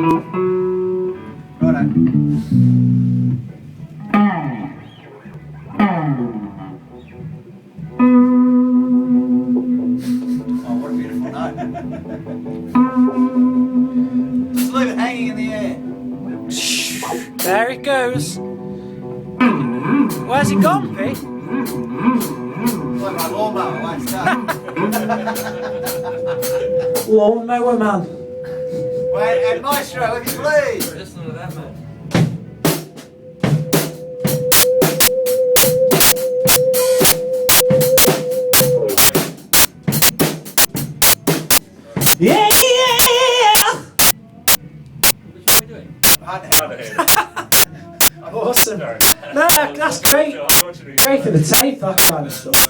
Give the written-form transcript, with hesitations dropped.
Righto. Oh, what a beautiful note. Just leave it hanging in the air. There it goes. Where's it gone, Pete? Like my lawnmower won't start. Lawnmower man. Wait, and Maestro, if you please. Listen to that, man. Yeah! Which one are we doing? Hard to handle. Awesome. No, that's great. Great for the tape, that kind of stuff.